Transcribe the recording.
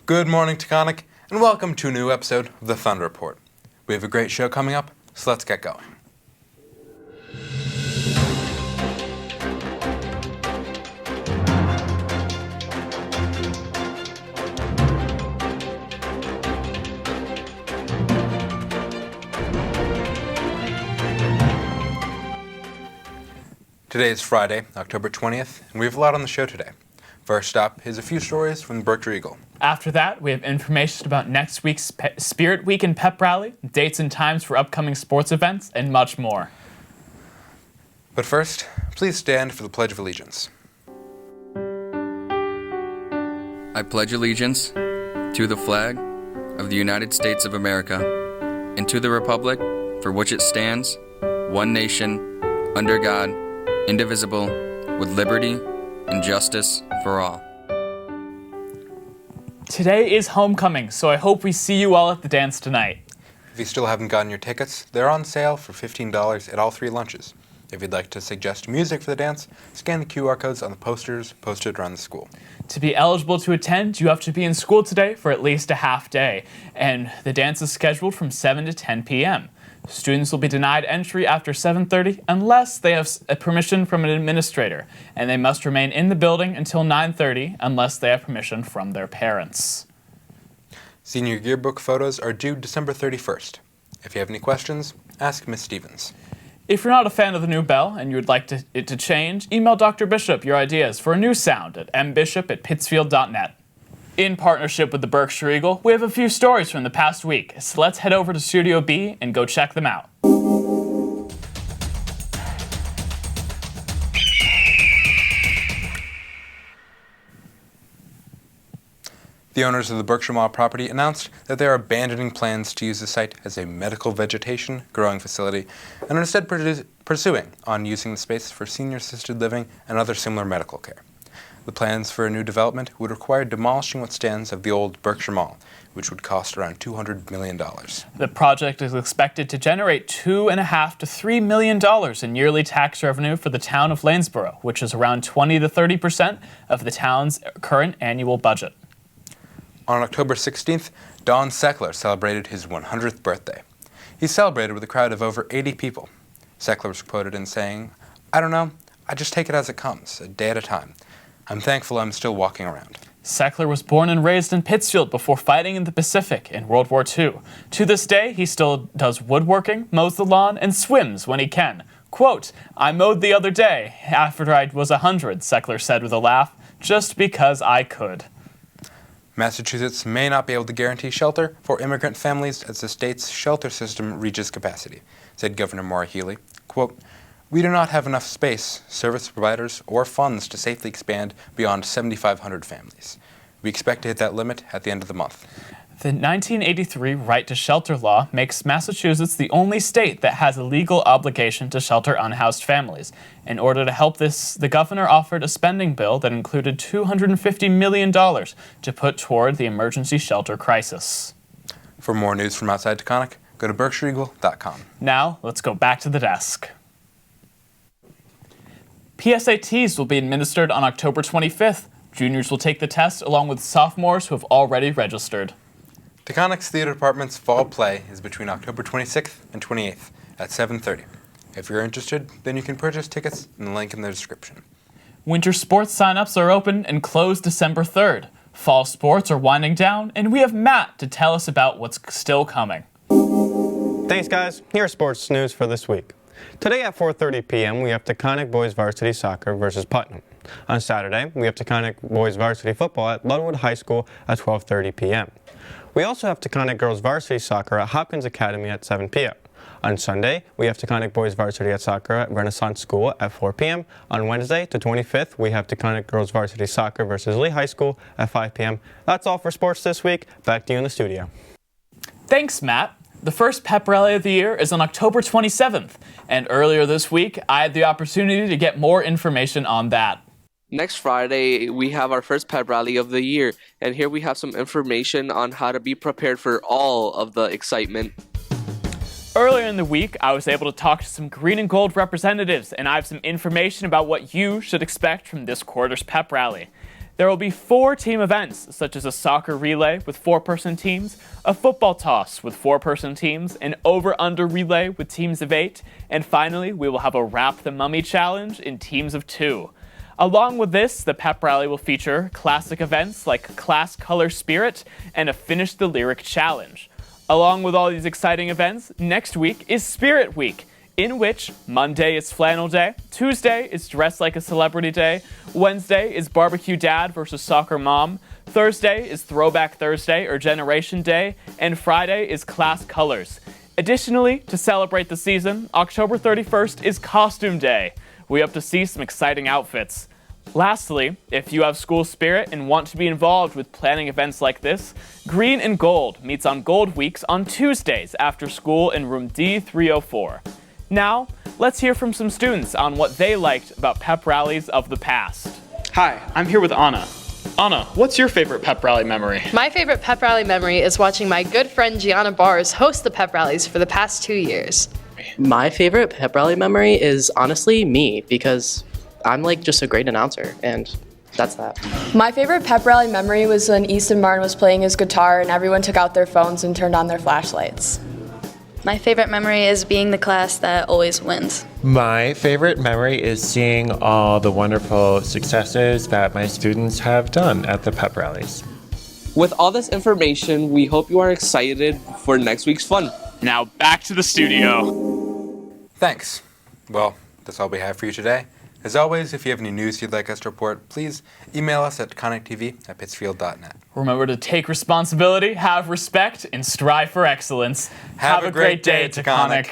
Good morning, Taconic, and welcome to a new episode of the Thunder Report. We have a great show coming up, so let's get going. Today is Friday, October 20th, and we have a lot on the show today. First up is a few stories from the Berkshire Eagle. After that, we have information about next week's Spirit Week and Pep Rally, dates and times for upcoming sports events, and much more. But first, please stand for the Pledge of Allegiance. I pledge allegiance to the flag of the United States of America and to the republic for which it stands, one nation, under God, indivisible, with liberty and justice for all. Today is homecoming, so I hope we see you all at the dance tonight. If you still haven't gotten your tickets, they're on sale for $15 at all three lunches. If you'd like to suggest music for the dance, scan the QR codes on the posters posted around the school. To be eligible to attend, you have to be in school today for at least a half day, and the dance is scheduled from 7 to 10 p.m. Students will be denied entry after 7:30 unless they have permission from an administrator, and they must remain in the building until 9:30 unless they have permission from their parents. Senior yearbook photos are due December 31st. If you have any questions, ask Ms. Stevens. If you're not a fan of the new bell and you would like it to change, email Dr. Bishop your ideas for a new sound at mbishop@pittsfield.net. In partnership with the Berkshire Eagle, we have a few stories from the past week, so let's head over to Studio B and go check them out. The owners of the Berkshire Mall property announced that they are abandoning plans to use the site as a medical vegetation growing facility and are instead pursuing on using the space for senior-assisted living and other similar medical care. The plans for a new development would require demolishing what stands of the old Berkshire Mall, which would cost around $200 million. The project is expected to generate $2.5 to $3 million in yearly tax revenue for the town of Lanesboro, which is around 20 to 30% of the town's current annual budget. On October 16th, Don Seckler celebrated his 100th birthday. He celebrated with a crowd of over 80 people. Seckler was quoted in saying, "I don't know, I just take it as it comes, a day at a time. I'm thankful I'm still walking around." Seckler was born and raised in Pittsfield before fighting in the Pacific in World War II. To this day, he still does woodworking, mows the lawn, and swims when he can. Quote, "I mowed the other day after I was 100, Seckler said with a laugh, "just because I could." Massachusetts may not be able to guarantee shelter for immigrant families as the state's shelter system reaches capacity, said Governor Maura Healey. Quote, "We do not have enough space, service providers, or funds to safely expand beyond 7,500 families. We expect to hit that limit at the end of the month." The 1983 Right to Shelter law makes Massachusetts the only state that has a legal obligation to shelter unhoused families. In order to help this, the governor offered a spending bill that included $250 million to put toward the emergency shelter crisis. For more news from outside Taconic, go to berkshireeagle.com. Now, let's go back to the desk. PSATs will be administered on October 25th. Juniors will take the test along with sophomores who have already registered. Taconic's Theater Department's fall play is between October 26th and 28th at 7:30. If you're interested, then you can purchase tickets in the link in the description. Winter sports sign-ups are open and close December 3rd. Fall sports are winding down, and we have Matt to tell us about what's still coming. Thanks, guys. Here's sports news for this week. Today at 4:30 p.m., we have Taconic Boys Varsity Soccer versus Putnam. On Saturday, we have Taconic Boys Varsity Football at Ludwood High School at 12:30 p.m. We also have Taconic Girls Varsity Soccer at Hopkins Academy at 7 p.m. On Sunday, we have Taconic Boys Varsity at Soccer at Renaissance School at 4 p.m. On Wednesday, the 25th, we have Taconic Girls Varsity Soccer versus Lee High School at 5 p.m. That's all for sports this week. Back to you in the studio. Thanks, Matt. The first Pep Rally of the year is on October 27th, and earlier this week, I had the opportunity to get more information on that. Next Friday, we have our first Pep Rally of the year, and here we have some information on how to be prepared for all of the excitement. Earlier in the week, I was able to talk to some green and gold representatives, and I have some information about what you should expect from this quarter's Pep Rally. There will be 4 team events, such as a soccer relay with 4-person teams, a football toss with 4-person teams, an over-under relay with teams of 8, and finally, we will have a Wrap the Mummy challenge in teams of 2. Along with this, the Pep Rally will feature classic events like Class Color Spirit and a Finish the Lyric challenge. Along with all these exciting events, next week is Spirit Week, in which Monday is Flannel Day, Tuesday is Dress Like a Celebrity Day, Wednesday is Barbecue Dad versus Soccer Mom, Thursday is Throwback Thursday or Generation Day, and Friday is Class Colors. Additionally, to celebrate the season, October 31st is Costume Day. We hope to see some exciting outfits. Lastly, if you have school spirit and want to be involved with planning events like this, Green and Gold meets on Gold Weeks on Tuesdays after school in room D304. Now, let's hear from some students on what they liked about pep rallies of the past. Hi, I'm here with Anna. Anna, what's your favorite pep rally memory? My favorite pep rally memory is watching my good friend Gianna Bars host the pep rallies for the past 2 years. My favorite pep rally memory is honestly me, because I'm like just a great announcer, and that's that. My favorite pep rally memory was when Easton Martin was playing his guitar and everyone took out their phones and turned on their flashlights. My favorite memory is being the class that always wins. My favorite memory is seeing all the wonderful successes that my students have done at the pep rallies. With all this information, we hope you are excited for next week's fun. Now back to the studio. Thanks. Well, that's all we have for you today. As always, if you have any news you'd like us to report, please email us at connecttv@pittsfield.net. Remember to take responsibility, have respect, and strive for excellence. Have a great day, Taconic.